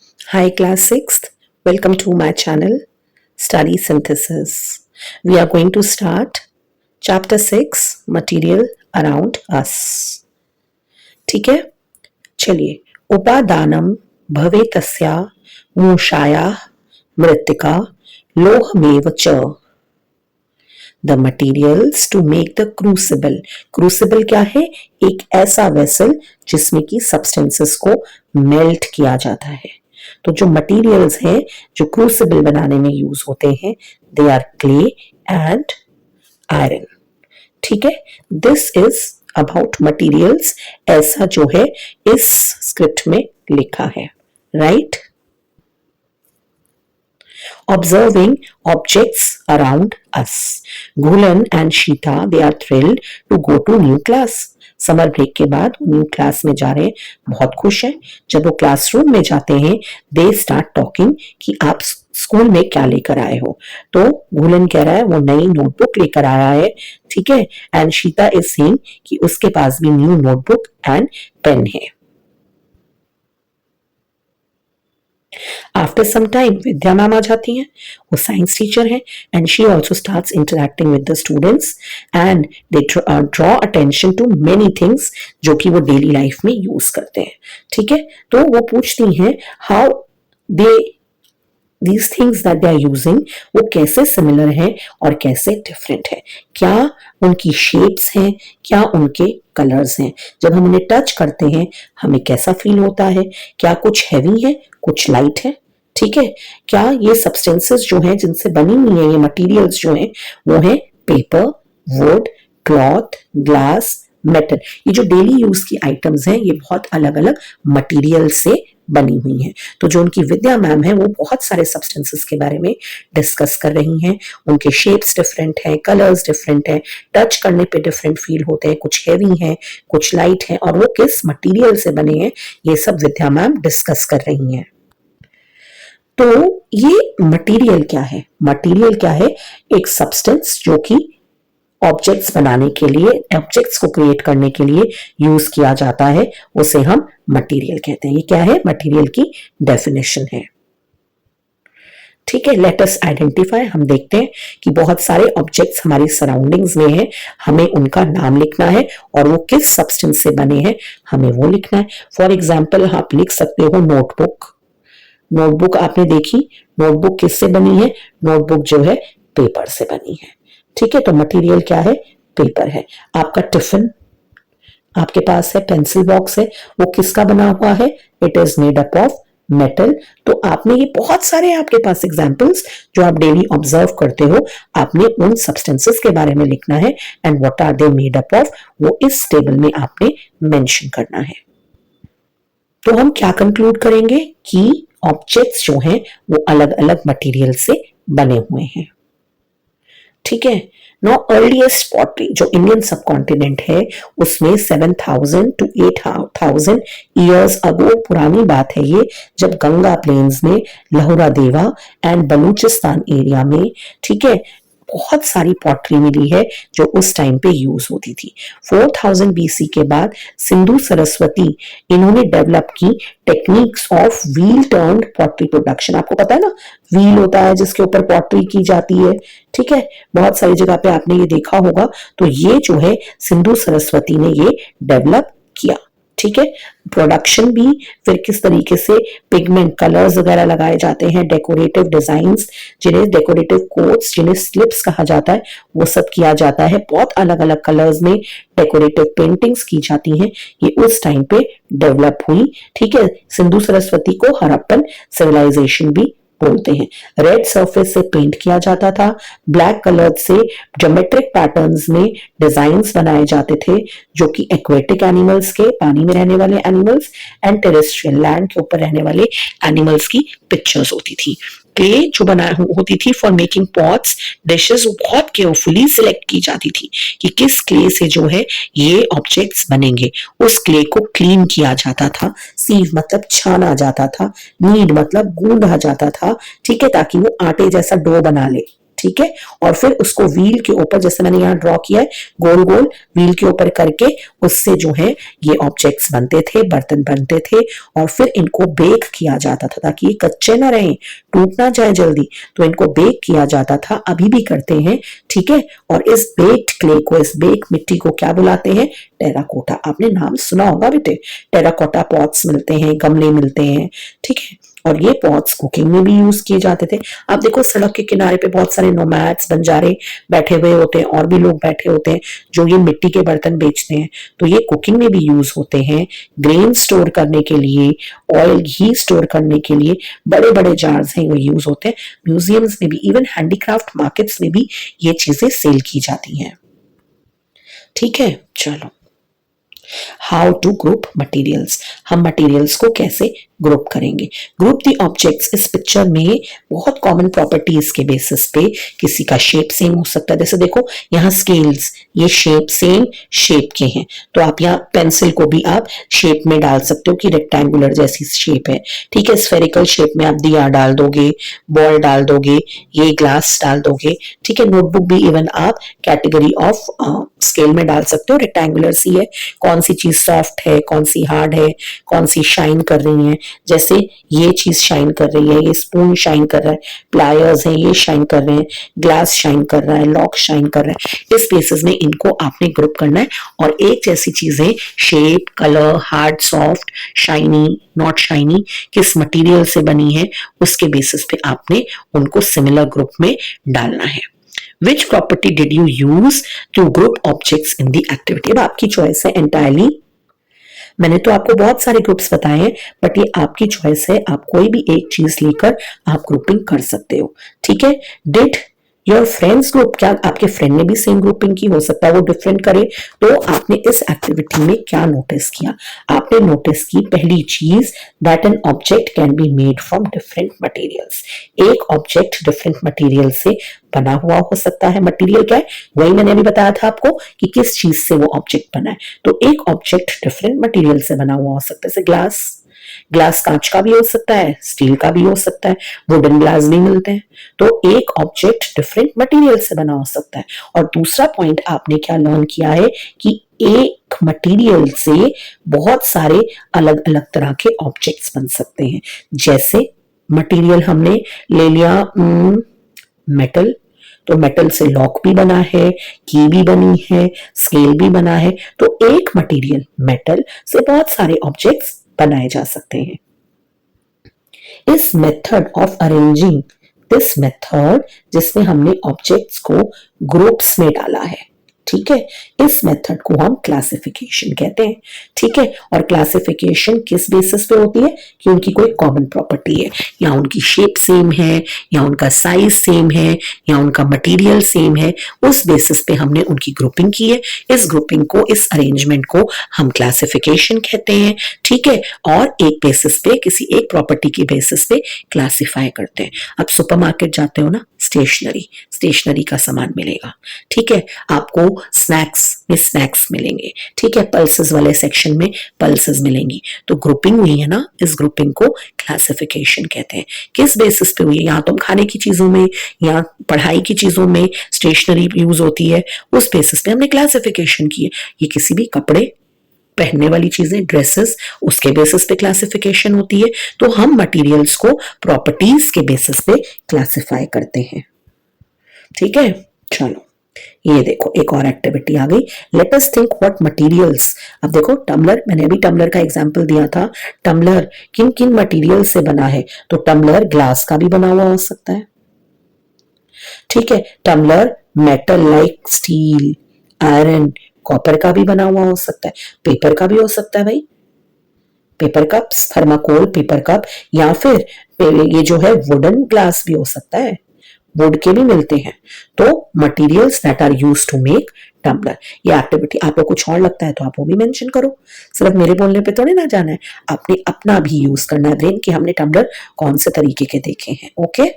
Hi, class 6th. Welcome to my channel, Study Synthesis. We are going to start chapter 6, Material Around Us. ठीक है, चलिए. उपादानम भवे तस्या मूषाया मृत्तिका लोहमेव च. The materials to make the crucible. Crucible क्या है? एक ऐसा वेसल जिसमें की सब्सटेंसेस को मेल्ट किया जाता है. तो जो मटेरियल्स हैं जो क्रूसिबल बनाने में यूज होते हैं, they are clay and iron. ठीक है, दिस इज अबाउट मटेरियल्स. ऐसा जो है इस स्क्रिप्ट में लिखा है, right? Observing objects around us. Gulan and Sheeta, they are thrilled to go to new class. Summer break के बाद न्यू क्लास में जा रहे हैं, बहुत खुश हैं. जब वो क्लासरूम में जाते हैं, दे स्टार्ट टॉकिंग कि आप स्कूल में क्या लेकर आए हो. तो गुलन कह रहा है वो नई नोटबुक लेकर आया है, ठीक है. एंड शीता इज सेइंग कि उसके पास भी न्यू नोटबुक एंड पेन है. After some time Vidya ma'am आ जाती हैं. वो साइंस टीचर है and she also starts interacting with the students and they draw attention to many things जो कि वो डेली लाइफ में यूज करते हैं. ठीक है, तो वो पूछती हैं how they these things that they are using वो कैसे सिमिलर है और कैसे डिफरेंट है. क्या उनकी शेप्स हैं, क्या उनके कलर्स हैं. जब हम उन्हें टच करते हैं हमें कैसा फील होता है. क्या कुछ हैवी है, कुछ लाइट है. ठीक है, क्या ये सब्सटेंसेस जो हैं जिनसे बनी हुई है ये मटेरियल्स जो हैं वो है paper, would, cloth, glass, metal. ये जो डेली यूज की आइटम्स हैं ये बहुत अलग अलग मटेरियल से बनी हुई हैं. तो जो उनकी विद्या मैम है वो बहुत सारे सब्सटेंसेस के बारे में डिस्कस कर रही हैं. उनके शेप्स डिफरेंट हैं, कलर्स डिफरेंट हैं, टच करने पे डिफरेंट फील होते हैं. कुछ हैवी हैं, कुछ लाइट हैं और वो किस मटेरियल से बने हैं ये सब विद्या मैम डिस्कस कर रही हैं. तो ये मटेरियल क्या है? मटेरियल क्या है? एक सब्सटेंस जो कि ऑब्जेक्ट्स बनाने के लिए, ऑब्जेक्ट्स को क्रिएट करने के लिए यूज किया जाता है, उसे हम मटेरियल कहते हैं. ये क्या है? मटेरियल की डेफिनेशन है. ठीक है, लेट अस आइडेंटिफाई. हम देखते हैं कि बहुत सारे ऑब्जेक्ट्स हमारी सराउंडिंग्स में हैं, हमें उनका नाम लिखना है और वो किस सब्सटेंस से बने हैं हमें वो लिखना है. फॉर एग्जाम्पल आप लिख सकते हो नोटबुक. नोटबुक आपने देखी, नोटबुक किससे बनी है? नोटबुक जो है पेपर से बनी है. ठीक है, तो मटेरियल क्या है? पेपर है. आपका टिफिन आपके पास है, पेंसिल बॉक्स है, वो किसका बना हुआ है? It is made up of metal. तो आपने ये बहुत सारे आपके पास एग्जांपल्स जो आप डेली ऑब्जर्व करते हो, आपने उन सब्सटेंसेस के बारे में लिखना है and what are they made up of वो इस टेबल में आपने मेंशन करना है. तो हम क्या कंक्लूड करेंगे कि ऑब्जेक्ट्स जो हैं वो अलग अलग मटेरियल से बने हुए हैं. ठीक है. नो अर्लीस्ट पॉटरी जो इंडियन सब कॉन्टिनेंट है उसमें 7,000 to 8,000 ईयर्स अगो पुरानी बात है ये, जब गंगा प्लेन्स में लहुरा देवा एंड बलूचिस्तान एरिया में, ठीक है, बहुत सारी पॉटरी मिली है जो उस टाइम पे यूज होती थी. 4000 BC के बाद सिंधु सरस्वती इन्होंने डेवलप की techniques of wheel turned pottery production. आपको पता है ना, व्हील होता है जिसके ऊपर पॉटरी की जाती है. ठीक है, बहुत सारी जगह पे आपने ये देखा होगा. तो ये जो है सिंधु सरस्वती ने ये डेवलप किया. ठीक है, प्रोडक्शन भी, फिर किस तरीके से पिगमेंट कलर्स वगैरह लगाए जाते हैं, डेकोरेटिव डिजाइन्स जिन्हें डेकोरेटिव कोट्स, जिन्हें स्लिप्स कहा जाता है, वो सब किया जाता है. बहुत अलग अलग कलर्स में डेकोरेटिव पेंटिंग्स की जाती हैं. ये उस टाइम पे डेवलप हुई. ठीक है, सिंधु सरस्वती को हड़प्पन सिविलाइजेशन भी बोलते हैं. रेड सरफेस से पेंट किया जाता था, ब्लैक कलर से ज्योमेट्रिक पैटर्न्स में डिजाइन्स बनाए जाते थे जो कि एक्वेटिक एनिमल्स के, पानी में रहने वाले एनिमल्स, एंड टेरेस्ट्रियल लैंड के ऊपर रहने वाले एनिमल्स की पिक्चर्स होती थी. क्ले जो बना होती थी फॉर मेकिंग पॉट्स, डिशेस, बहुत केयरफुली सिलेक्ट की जाती थी कि किस क्ले से जो है ये ऑब्जेक्ट्स बनेंगे. उस क्ले को क्लीन किया जाता था, सीव मतलब छाना जाता था, नीड मतलब गूंदा जाता था. ठीक है, ताकि वो आटे जैसा डो बना ले. ठीक है। और फिर उसको व्हील के ऊपर, जैसे मैंने यहाँ ड्रॉ किया है, गोल गोल व्हील के ऊपर करके उससे जो है ये ऑब्जेक्ट्स बनते थे, बर्तन बनते थे, और फिर इनको बेक किया जाता था ताकि ये कच्चे ना रहें, टूट ना जाए जल्दी, तो इनको बेक किया जाता था, अभी भी करते हैं, ठीक है। और इस बेक्ड क्ले को, इस बेक मिट्टी को क्या बुलाते हैं? टेराकोटा। आपने नाम सुना होगा बेटे, टेराकोटा पॉट्स मिलते हैं, गमले मिलते हैं, ठीक है। और ये पॉट्स कुकिंग में भी यूज किए जाते थे। आप देखो सड़क के किनारे पे बहुत सारे नोमैड्स, बंजारे बैठे हुए होते हैं, और भी लोग बैठे होते हैं जो ये मिट्टी के बर्तन बेचते हैं, तो ये कुकिंग में भी यूज होते हैं, ग्रेन स्टोर करने के लिए, ऑयल घी स्टोर करने के लिए बड़े बड़े जार्स हैं वो यूज होते हैं। म्यूजियम्स में भी, इवन हैंडीक्राफ्ट मार्केट्स में भी ये चीजें सेल की जाती हैं, ठीक है। चलो, हाउ टू ग्रुप मटेरियल्स, हम मटेरियल्स को कैसे ग्रुप करेंगे? ग्रुप दी ऑब्जेक्ट्स, इस पिक्चर में बहुत कॉमन प्रॉपर्टीज के बेसिस पे किसी का शेप सेम हो सकता है। जैसे देखो यहाँ स्केल्स, ये शेप सेम शेप के हैं, तो आप यहाँ पेंसिल को भी आप शेप में डाल सकते हो कि रेक्टेंगुलर जैसी शेप है, ठीक है। स्फेरिकल शेप में आप दिया डाल दोगे, बॉल डाल दोगे, ये ग्लास डाल दोगे, ठीक है। नोटबुक भी इवन आप कैटेगरी ऑफ स्केल में डाल सकते हो, रेक्टेंगुलर सी है, कौन सी चीज सॉफ्ट है, कौन सी हार्ड है, कौन सी शाइन कर रही है। जैसे ये चीज शाइन कर रही है, ये स्पून शाइन कर रहा है, प्लायर्स हैं ये शाइन कर रहे हैं, ग्लास शाइन कर रहा है, लॉक शाइन कर रहा है। इस बेसिस में इनको आपने ग्रुप करना है, और एक जैसी चीजें shape, colour, hard, soft, shiny, not shiny, किस मटेरियल से बनी है, उसके बेसिस पे आपने उनको सिमिलर ग्रुप में डालना है। Which property did you use to group objects in the activity? अब आपकी चॉइस है एंटायरली, मैंने तो आपको बहुत सारे ग्रुप्स बताए हैं, बट ये आपकी चॉइस है, आप कोई भी एक चीज लेकर आप ग्रुपिंग कर सकते हो, ठीक है। डिड योर फ्रेंड्स ग्रुप, क्या आपके फ्रेंड ने भी सेम ग्रुपिंग की? हो सकता है वो डिफरेंट करे। तो आपने इस एक्टिविटी में क्या नोटिस किया? आपने नोटिस की पहली चीज, that an object can be made from different materials. एक ऑब्जेक्ट डिफरेंट मटेरियल से बना हुआ हो सकता है। मटेरियल क्या है? वही मैंने अभी बताया था आपको कि किस चीज से वो ऑब्जेक्ट बना है। तो एक ऑब्जेक्ट डिफरेंट मटेरियल से बना हुआ हो सकता है, जैसे ग्लास, ग्लास कांच का भी हो सकता है, स्टील का भी हो सकता है, वुडन ग्लास भी मिलते हैं। तो एक ऑब्जेक्ट डिफरेंट मटेरियल से बना हो सकता है। और दूसरा पॉइंट आपने क्या लर्न किया है कि एक मटेरियल से बहुत सारे अलग अलग तरह के ऑब्जेक्ट्स बन सकते हैं। जैसे मटेरियल हमने ले लिया मेटल, तो मेटल से लॉक भी बना है, की भी बनी है, स्केल भी बना है। तो एक मटेरियल मेटल से बहुत सारे ऑब्जेक्ट्स बनाए जा सकते हैं। इस method of arranging, this method जिसमें हमने ऑब्जेक्ट्स को ग्रुप्स में डाला है, ठीक है, इस मेथड को हम क्लासिफिकेशन कहते हैं, ठीक है। और क्लासिफिकेशन किस बेसिस पे होती है? कि उनकी कोई कॉमन प्रॉपर्टी है, या उनकी शेप सेम है, या उनका साइज सेम है, या उनका मटेरियल सेम है, उस बेसिस पे हमने उनकी ग्रुपिंग की है। इस ग्रुपिंग को, इस अरेंजमेंट को हम क्लासिफिकेशन कहते हैं, ठीक है। और एक बेसिस पे, किसी एक प्रॉपर्टी के बेसिस पे क्लासिफाई करते हैं। अब सुपरमार्केट जाते हो ना, स्टेशनरी का सामान मिलेगा, ठीक है। आपको स्नैक्स में स्नैक्स मिलेंगे, ठीक है। पल्सेस वाले सेक्शन में पल्सेस मिलेंगी। तो ग्रुपिंग हुई है ना, इस ग्रुपिंग को क्लासिफिकेशन कहते हैं। किस बेसिस पे हुई है? यहाँ तो खाने की चीजों में या पढ़ाई की चीजों में स्टेशनरी यूज होती है, उस बेसिस पे हमने क्लासिफिकेशन की है। ये किसी भी कपड़े, पहनने वाली चीजें, ड्रेसेस, उसके बेसिस पे क्लासिफिकेशन होती है। तो हम मटेरियल्स को प्रॉपर्टीज के बेसिस पे क्लासिफाई करते हैं, ठीक है। चलो, ये देखो एक और एक्टिविटी आ गई। Let us think what materials. अब देखो टम्बलर, मैंने अभी टम्बलर का एग्जांपल दिया था। टम्बलर किन किन मटेरियल से बना है? तो टम्बलर ग्लास का भी बना हुआ हो सकता है, ठीक है। Tumbler metal like steel, iron, copper का भी बना हुआ हो सकता है, पेपर का भी हो सकता है भाई, paper cups, thermocol paper cup, या फिर ये जो है वुडन ग्लास भी हो सकता है, वुड के भी मिलते हैं। तो materials that are used to make tumbler. ये एक्टिविटी आपको कुछ और लगता है तो आप वो भी मेंशन करो, सिर्फ मेरे बोलने पे थोड़ी ना जाना है, आपने अपना भी यूज करना है ब्रेन कि हमने टम्बलर कौन से तरीके के देखे हैं, ओके,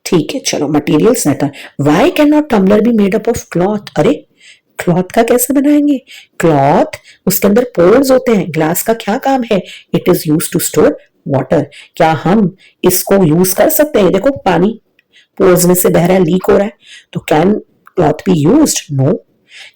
ठीक है। चलो, materials that are, why can not tumbler be made up of cloth? अरे क्लॉथ का कैसे बनाएंगे? क्लॉथ, उसके अंदर पोर्स होते हैं। ग्लास का क्या काम है? It is use to store water. क्या हम इसको यूज कर सकते हैं? देखो पानी पोर्स में से बह रहा है, लीक हो रहा है, तो can cloth be used? No.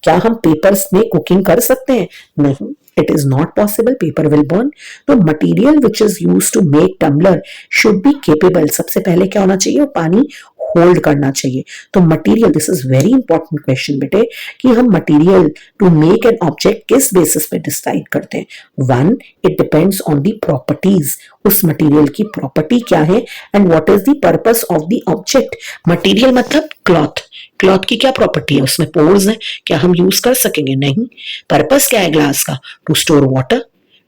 क्या हम पेपर्स में कुकिंग कर सकते हैं? नहीं, it is not possible, paper will burn. तो material which is use to make tumbler should be capable, सबसे पहले क्या होना चाहिए? पानी होल्ड करना चाहिए। तो material, this is very important question बेटे, कि हम material to make an object किस बेसिस पे डिसाइड करते हैं? One, it depends on the properties, उस मटेरियल की प्रॉपर्टी क्या है, and what is the purpose of the object. Material मतलब क्लॉथ, क्लॉथ की क्या प्रॉपर्टी है? उसमें पोर्स है, क्या हम यूज कर सकेंगे? नहीं। पर्पस क्या है ग्लास का? टू स्टोर वाटर,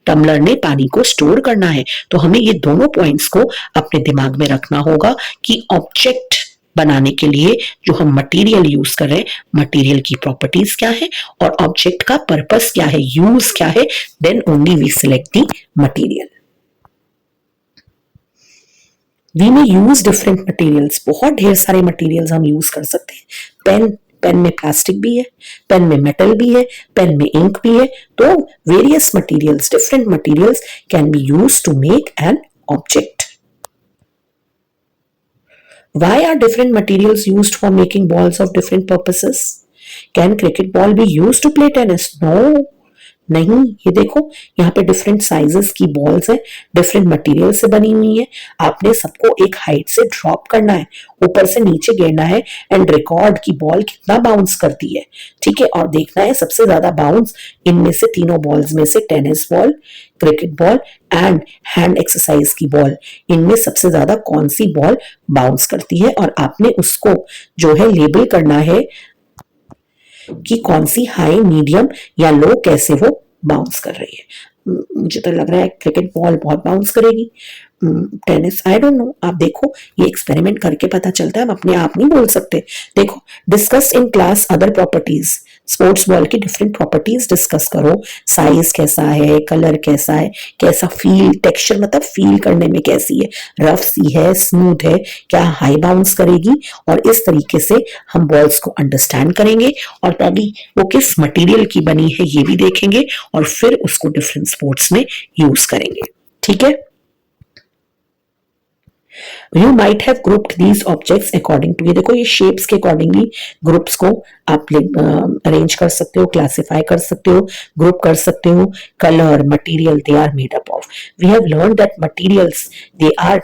टम्बलर ने पानी को स्टोर करना है। तो हमें ये दोनों पॉइंट्स को अपने दिमाग में रखना होगा कि ऑब्जेक्ट बनाने के लिए जो हम मटेरियल यूज कर रहे हैं, मटेरियल की प्रॉपर्टीज क्या है और ऑब्जेक्ट का पर्पस क्या है, यूज क्या है, then only we select the material. We may use different materials, बहुत ढेर सारे मटेरियल्स हम यूज कर सकते हैं। पेन, पेन में प्लास्टिक भी है, पेन में मेटल भी है, पेन में इंक भी है। तो various materials, different materials can be use to make an object. Why are different materials used for making balls of different purposes? Can cricket ball be used to play tennis? No. नहीं, ये देखो यहाँ पे different sizes की balls है, different material से बनी हुई है। आपने सबको एक हाइट से ड्रॉप करना है, ऊपर से नीचे गिरना है, एंड रिकॉर्ड की बॉल कितना बाउंस करती है, ठीक है, और देखना है सबसे ज्यादा बाउंस इनमें से तीनों बॉल्स में से tennis ball, cricket ball and hand exercise की बॉल, इनमें सबसे ज्यादा कौन सी बॉल बाउंस करती है, और आपने उसको जो है लेबल करना है कि कौन सी हाई, मीडियम या लो कैसे वो बाउंस कर रही है। मुझे तो लग रहा है क्रिकेट बॉल बहुत बाउंस करेगी, टेनिस आई डोंट नो, आप देखो, ये एक्सपेरिमेंट करके पता चलता है, हम अपने आप नहीं बोल सकते। देखो, discuss in class other properties, sports ball की डिफरेंट प्रॉपर्टीज डिस्कस करो, साइज कैसा है, कलर कैसा है, कैसा फील, टेक्सचर मतलब फील करने में कैसी है, रफ सी है, स्मूथ है, क्या हाई बाउंस करेगी, और इस तरीके से हम बॉल्स को अंडरस्टैंड करेंगे, और तभी वो किस मटेरियल की बनी है ये भी देखेंगे, और फिर उसको डिफरेंट स्पोर्ट्स में यूज करेंगे, ठीक है। You might have grouped these objects according to, ये देखो, ये shapes के accordingly ग्रुप्स को आप अरेंज कर सकते हो, क्लासिफाई कर सकते हो, ग्रुप कर सकते हो। Colour, material, they are made up of. We have learn that materials they are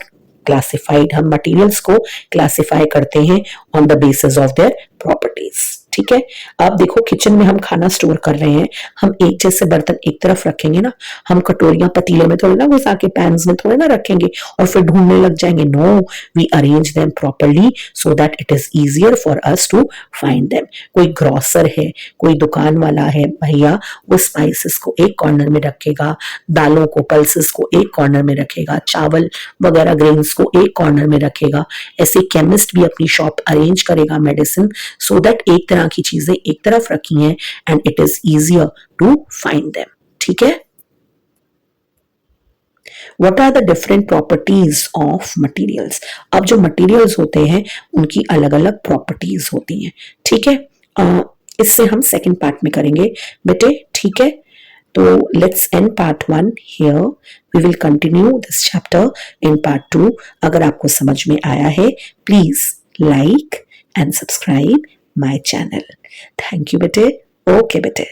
classified, हम मटेरियल्स को क्लासिफाई करते हैं on the basis of their properties, ठीक है। अब देखो, किचन में हम खाना स्टोर कर रहे हैं, हम एक जैसे बर्तन एक तरफ रखेंगे ना, हम कटोरियां पतीले में थोड़े ना घुसा के पैन्स में थोड़े ना रखेंगे और फिर ढूंढने लग जाएंगे। No, we arrange them properly so that it is easier for us to find them. कोई ग्रोसर है, कोई दुकान वाला है भैया, वो स्पाइसेस को एक कॉर्नर में रखेगा, दालों को, पल्सेस को एक कॉर्नर में रखेगा, चावल वगैरह ग्रेन्स को एक कॉर्नर में रखेगा। ऐसे केमिस्ट भी अपनी शॉप अरेंज करेगा, मेडिसिन, सो दैट एक तरह की चीजें एक तरफ रखी हैं and it is easier to find them, ठीक है। What are the different properties of materials? अब जो materials होते हैं उनकी अलग अलग प्रॉपर्टीज होती हैं, ठीक है। इससे हम सेकंड पार्ट में करेंगे बेटे, ठीक है। तो let's end part 1 here, we will continue this chapter in part 2। अगर आपको समझ में आया है, please like and subscribe my channel. Thank you बेटे, ओके बेटे।